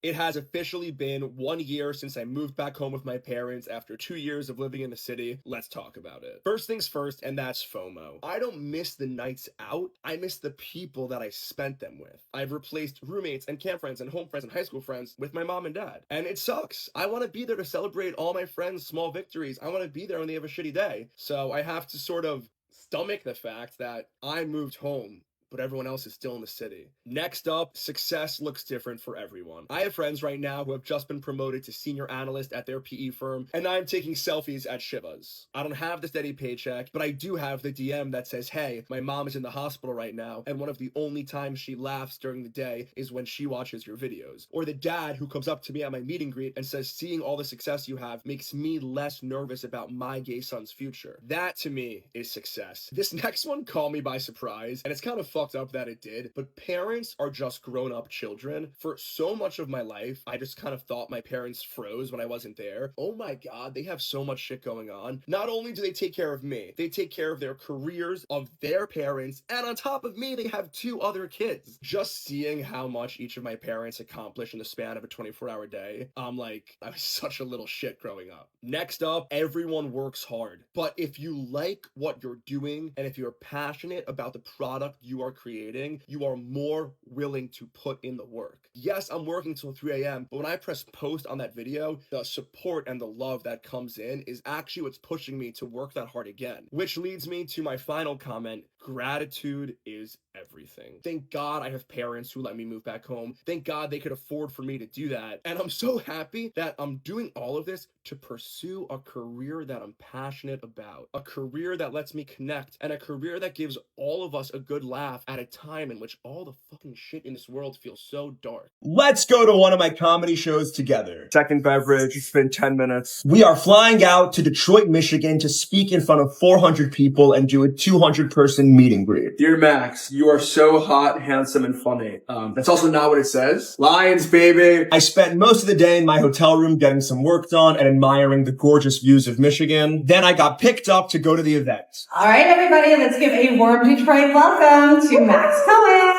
It has officially been 1 year since I moved back home with my parents after 2 years of living in the city. Let's talk about it. First things first, and that's FOMO. I don't miss the nights out, I miss the people that I spent them with. I've replaced roommates and camp friends and home friends and high school friends with my mom and dad. And it sucks. I want to be there to celebrate all my friends' small victories. I want to be there when they have a shitty day. So I have to sort of stomach the fact that I moved home, but everyone else is still in the city. Next up, success looks different for everyone. I have friends right now who have just been promoted to senior analyst at their PE firm, and I'm taking selfies at Shivas. I don't have the steady paycheck, but I do have the DM that says, hey, my mom is in the hospital right now, and one of the only times she laughs during the day is when she watches your videos. Or the dad who comes up to me at my meet and greet and says, seeing all the success you have makes me less nervous about my gay son's future. That, to me, is success. This next one caught me by surprise, and it's kind of fucked up that it did, but parents are just grown-up children. For so much of my life, I just kind of thought my parents froze when I wasn't there. Oh my god, they have so much shit going on. Not only do they take care of me, they take care of their careers, of their parents, and on top of me, they have 2 other kids. Just seeing how much each of my parents accomplish in the span of a 24-hour day, I'm like, I was such a little shit growing up. Next up, everyone works hard. But if you like what you're doing, and if you're passionate about the product you are creating, you are more willing to put in the work. Yes, I'm working till 3 a.m., but when I press post on that video, the support and the love that comes in is actually what's pushing me to work that hard again. Which leads me to my final comment: gratitude is everything. Thank God I have parents who let me move back home. Thank God they could afford for me to do that. And I'm so happy that I'm doing all of this to pursue a career that I'm passionate about, a career that lets me connect, and a career that gives all of us a good laugh at a time in which all the fucking shit in this world feels so dark. Let's go to one of my comedy shows together. Second beverage, it's been 10 minutes. We are flying out to Detroit, Michigan to speak in front of 400 people and do a 200-person meet and greet. Dear Max, you are so hot, handsome, and funny. That's also not what it says. Lions, baby. I spent most of the day in my hotel room getting some work done and admiring the gorgeous views of Michigan. Then I got picked up to go to the event. All right, everybody, let's give a warm Detroit welcome to Max Cohen.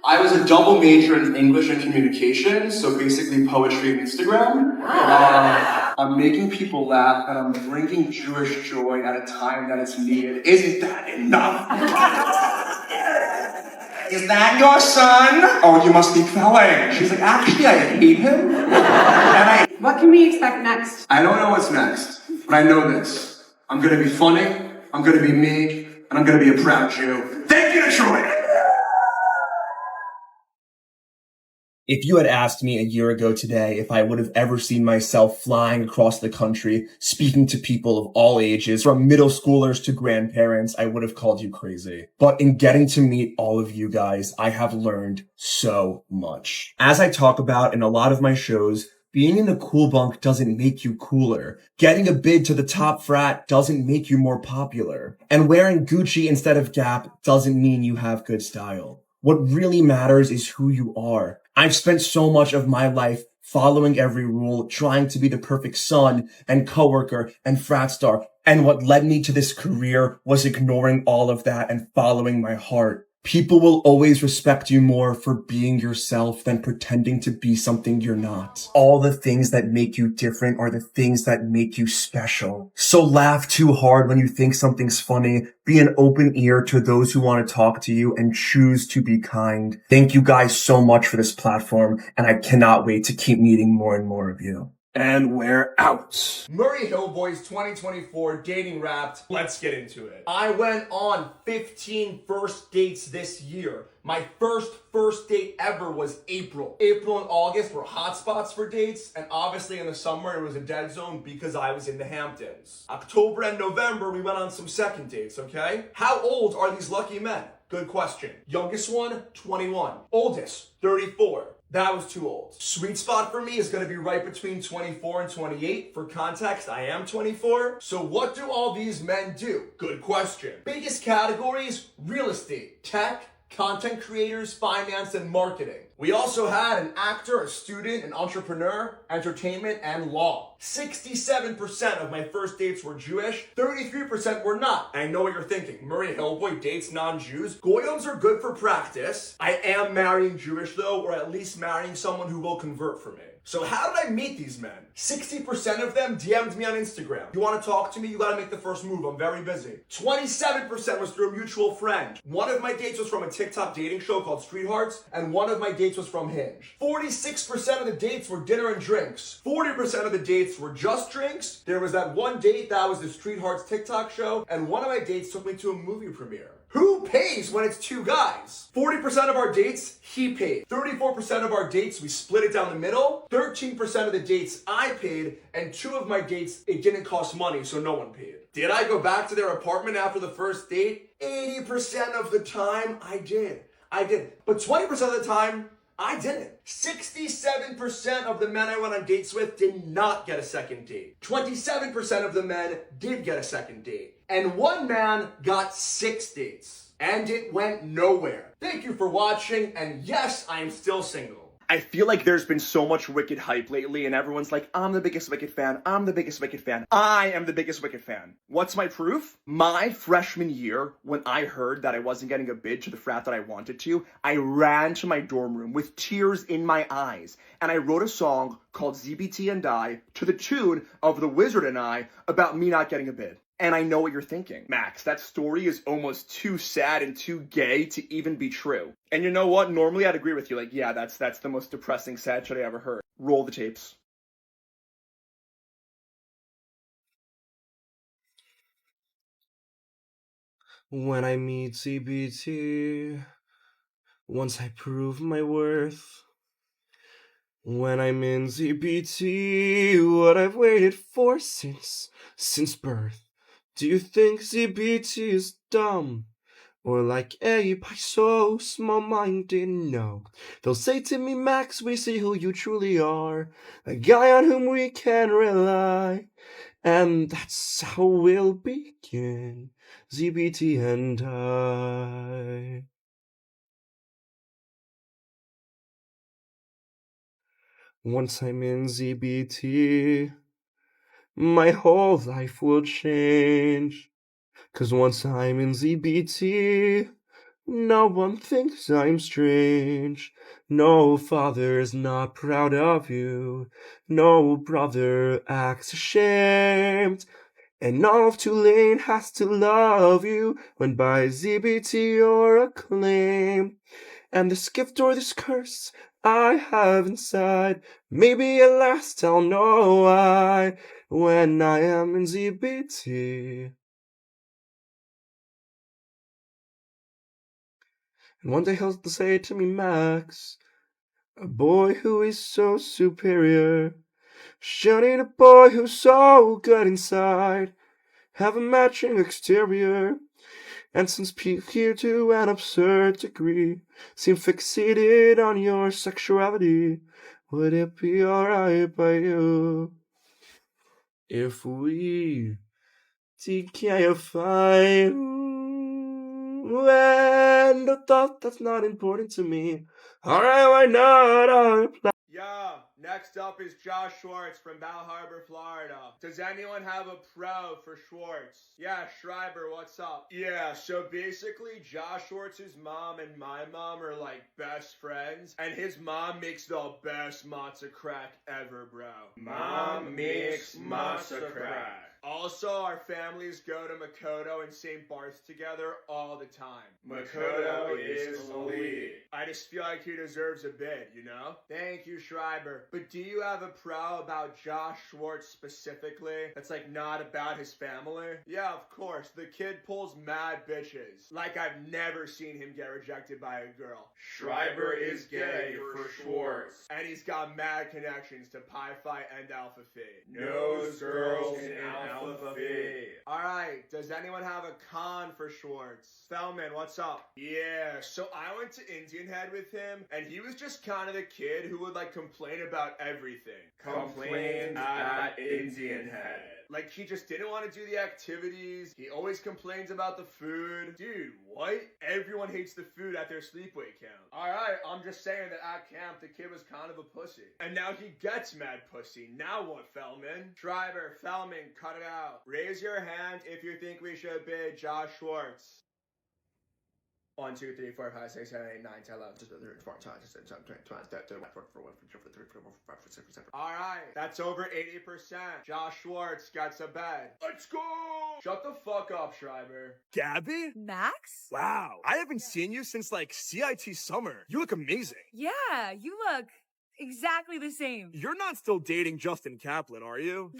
I was a double major in English and communication, so basically poetry and Instagram. I'm making people laugh and I'm bringing Jewish joy at a time that is needed. Isn't that enough? Is that your son? Oh, you must be felling. She's like, actually, I hate him. What can we expect next? I don't know what's next, but I know this. I'm gonna be funny, I'm gonna be me, and I'm gonna be a proud Jew. Thank you, Detroit! If you had asked me a year ago today if I would have ever seen myself flying across the country, speaking to people of all ages, from middle schoolers to grandparents, I would have called you crazy. But in getting to meet all of you guys, I have learned so much. As I talk about in a lot of my shows, being in the cool bunk doesn't make you cooler. Getting a bid to the top frat doesn't make you more popular. And wearing Gucci instead of Gap doesn't mean you have good style. What really matters is who you are. I've spent so much of my life following every rule, trying to be the perfect son and coworker and frat star. And what led me to this career was ignoring all of that and following my heart. People will always respect you more for being yourself than pretending to be something you're not. All the things that make you different are the things that make you special. So laugh too hard when you think something's funny. Be an open ear to those who want to talk to you and choose to be kind. Thank you guys so much for this platform, and I cannot wait to keep meeting more and more of you. And we're out. Murray Hill Boys 2024 dating wrapped. Let's get into it. I went on 15 first dates this year. My first date ever was April. April and August were hot spots for dates, and obviously in the summer it was a dead zone because I was in the Hamptons. October and November we went on some second dates, okay? How old are these lucky men? Good question. Youngest one, 21. Oldest, 34. That was too old. Sweet spot for me is going to be right between 24 and 28. For context, I am 24. So what do all these men do? Good question. Biggest categories: real estate, tech, content creators, finance, and marketing. We also had an actor, a student, an entrepreneur, entertainment, and law. 67% of my first dates were Jewish, 33% were not. And I know what you're thinking. Murray Hillboy dates non-Jews. Goyams are good for practice. I am marrying Jewish though, or at least marrying someone who will convert for me. So how did I meet these men? 60% of them DM'd me on Instagram. You want to talk to me? You got to make the first move. I'm very busy. 27% was through a mutual friend. One of my dates was from a TikTok dating show called Streethearts, and one of my dates was from Hinge. 46% of the dates were dinner and drinks. 40% of the dates were just drinks. There was that one date that was the Streethearts TikTok show, and one of my dates took me to a movie premiere. Who pays when it's two guys? 40% of our dates, he paid. 34% of our dates, we split it down the middle. 13% of the dates, I paid. And 2 of my dates, it didn't cost money, so no one paid. Did I go back to their apartment after the first date? 80% of the time, I did. But 20% of the time, I didn't. 67% of the men I went on dates with did not get a second date. 27% of the men did get a second date. And 1 man got 6 dates. And it went nowhere. Thank you for watching, and yes, I am still single. I feel like there's been so much Wicked hype lately, and everyone's like, I'm the biggest Wicked fan, I'm the biggest Wicked fan, I am the biggest Wicked fan. What's my proof? My freshman year, when I heard that I wasn't getting a bid to the frat that I wanted to, I ran to my dorm room with tears in my eyes, and I wrote a song called ZBT and I to the tune of The Wizard and I about me not getting a bid. And I know what you're thinking. Max, that story is almost too sad and too gay to even be true. And you know what? Normally I'd agree with you. Like, yeah, that's the most depressing sad shit I ever heard. Roll the tapes. When I meet CBT, once I prove my worth. When I'm in ZBT, what I've waited for since birth. Do you think ZBT is dumb? Or like ape, I so small-minded? No. They'll say to me, Max, we see who you truly are. A guy on whom we can rely. And that's how we'll begin. ZBT and I. Once I'm in ZBT, my whole life will change. 'Cause once I'm in ZBT, no one thinks I'm strange. No father is not proud of you. No brother acts ashamed. And all of Tulane has to love you when by ZBT you're acclaimed. And this gift or this curse I have inside, maybe at last I'll know why when I am in ZBT. And one day he'll say to me, Max, a boy who is so superior should need a boy who's so good inside, have a matching exterior. And since peak here to an absurd degree, seem fixated on your sexuality, would it be alright by you if we TKify? And the thought that's not important to me. Alright, why not? I'll reply. Yeah, next up is Josh Schwartz from Bal Harbor, Florida. Does anyone have a pro for Schwartz? Yeah, Schreiber, what's up? Yeah, so basically Josh Schwartz's mom and my mom are like best friends, and his mom makes the best matzo crack ever, bro. Mom makes matzo crack. Also, our families go to Makoto and St. Bart's together all the time. Makoto is elite. I just feel like he deserves a bid, you know? Thank you, Schreiber. But do you have a pro about Josh Schwartz specifically that's like not about his family? Yeah, of course. The kid pulls mad bitches. Like I've never seen him get rejected by a girl. Schreiber is gay for Schwartz. And he's got mad connections to Pi Phi and Alpha Phi. Knows girls in Alpha Phi. Alright, does anyone have a con for Schwartz? Fellman, what's up? Yeah, so I went to Indian Head with him, and he was just kind of the kid who would like complain about everything. Complain at Indian Head. Like, he just didn't want to do the activities. He always complains about the food. Dude, what? Everyone hates the food at their sleepaway camp. Alright, I'm just saying that at camp, the kid was kind of a pussy. And now he gets mad pussy. Now what, Feldman? Schreiber, Feldman, cut it out. Raise your hand if you think we should bid Josh Schwartz. 1, 2, 3, 4, 5, 6, 7, 8, 9, 10, 11, 12, 13, 14, 15, 16, 17, 18, 19, 20. Alright, that's over 80%. Josh Schwartz gets a bed. Let's go! Shut the fuck up, Schreiber. Gabby? Max? Wow, I haven't seen you since like CIT summer. You look amazing. Yeah, you look exactly the same. You're not still dating Justin Kaplan, are you?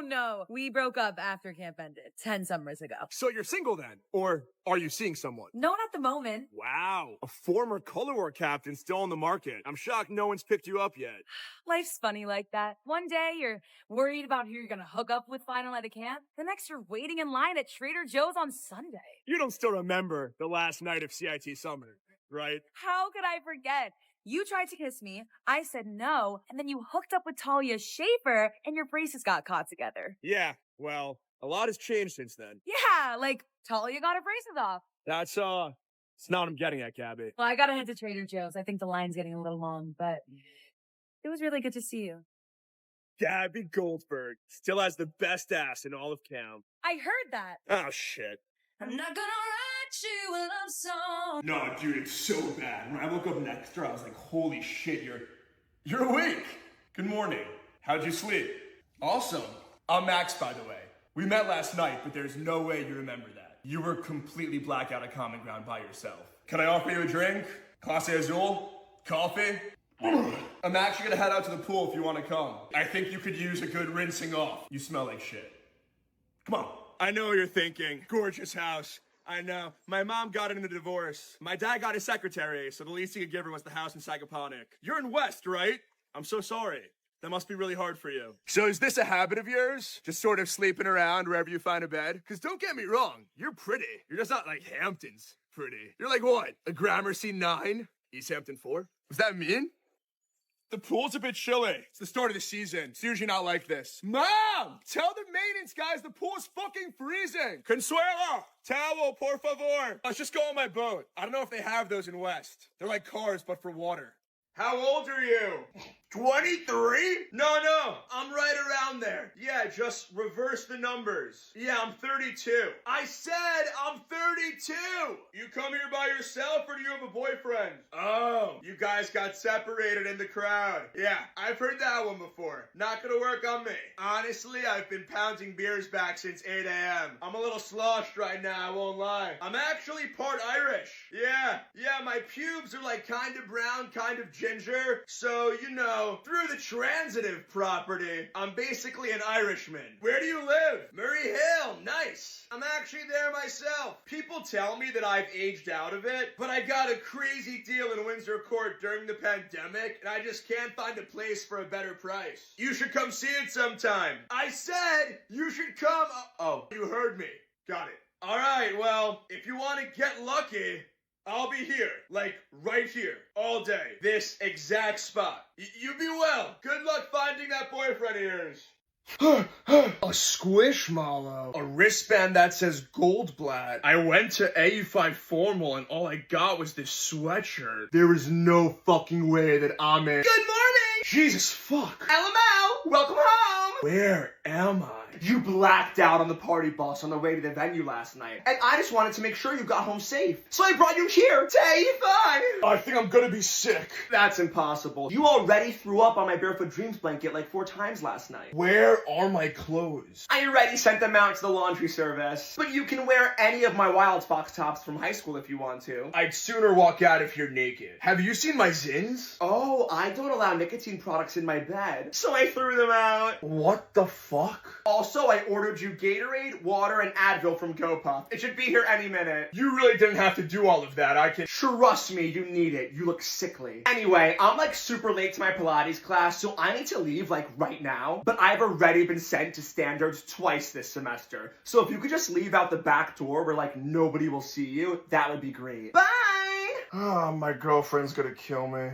No. We broke up after camp ended 10 summers ago. So you're single then? Or are you seeing someone? Not at the moment. Wow, a former color war captain still on the market. I'm shocked no one's picked you up yet. Life's funny like that. One day you're worried about who you're gonna hook up with final at a camp. The next you're waiting in line at Trader Joe's on Sunday. You don't still remember the last night of CIT summer, right? How could I forget? You tried to kiss me, I said no, and then you hooked up with Talia Schaefer and your braces got caught together. Yeah, well, a lot has changed since then. Yeah, like Talia got her braces off. That's, it's not what I'm getting at, Gabby. Well, I gotta head to Trader Joe's. I think the line's getting a little long, but it was really good to see you. Gabby Goldberg still has the best ass in all of camp. I heard that. Oh, shit. I'm not gonna write you a love song. No, dude, it's so bad. When I woke up next to her, I was like, holy shit, you're awake. Good morning. How'd you sleep? Awesome. I'm Max, by the way. We met last night, but there's no way you remember that. You were completely blacked out of common ground by yourself. Can I offer you a drink? Clase Azul? Coffee? I'm actually gonna head out to the pool if you want to come. I think you could use a good rinsing off. You smell like shit. Come on. I know what you're thinking. Gorgeous house. I know. My mom got into a divorce. My dad got a secretary, so the least he could give her was the house in Sagaponic. You're in West, right? I'm so sorry. That must be really hard for you. So is this a habit of yours? Just sort of sleeping around wherever you find a bed? Because don't get me wrong, you're pretty. You're just not like Hampton's pretty. You're like what? A Gramercy 9? East Hampton 4? Was that mean? The pool's a bit chilly. It's the start of the season. It's usually not like this. Mom! Tell the maintenance guys the pool's fucking freezing! Consuelo! Towel, por favor! Let's just go on my boat. I don't know if they have those in West. They're like cars, but for water. How old are you? 23? No, I'm right around there. Yeah, just reverse the numbers. Yeah, I'm 32. I said I'm 32! You come here by yourself or do you have a boyfriend? Oh, you guys got separated in the crowd. Yeah, I've heard that one before. Not gonna work on me. Honestly, I've been pounding beers back since 8 a.m. I'm a little sloshed right now, I won't lie. I'm actually part Irish. Yeah, my pubes are like kind of brown, kind of ginger. So, you know, through the transitive property, I'm basically an Irishman. Where do you live? Murray Hill. Nice. I'm actually there myself. People tell me that I've aged out of it, but I got a crazy deal in Windsor Court during the pandemic, and I just can't find a place for a better price. You should come see it sometime. I said you should come. Oh, you heard me. Got it. All right, well, if you want to get lucky, I'll be here, like right here, all day. This exact spot. You be well. Good luck finding that boyfriend of yours. A squishmallow. A wristband that says Goldblatt. I went to AU5 Formal and all I got was this sweatshirt. There is no fucking way that I'm in. Good morning! Jesus fuck. LMAO! Welcome home! Where am I? You blacked out on the party bus on the way to the venue last night. And I just wanted to make sure you got home safe. So I brought you here to AU5. I think I'm gonna be sick. That's impossible. You already threw up on my Barefoot Dreams blanket like 4 times last night. Where are my clothes? I already sent them out to the laundry service. But you can wear any of my Wild Fox tops from high school if you want to. I'd sooner walk out of here naked. Have you seen my Zins? Oh, I don't allow nicotine products in my bed. So I threw them out. What the fuck? Also, I ordered you Gatorade, water, and Advil from GoPuff. It should be here any minute. You really didn't have to do all of that. I can... Trust me, you need it. You look sickly. Anyway, I'm like super late to my Pilates class, so I need to leave like right now. But I've already been sent to standards twice this semester. So if you could just leave out the back door where like nobody will see you, that would be great. Bye! Oh, my girlfriend's gonna kill me.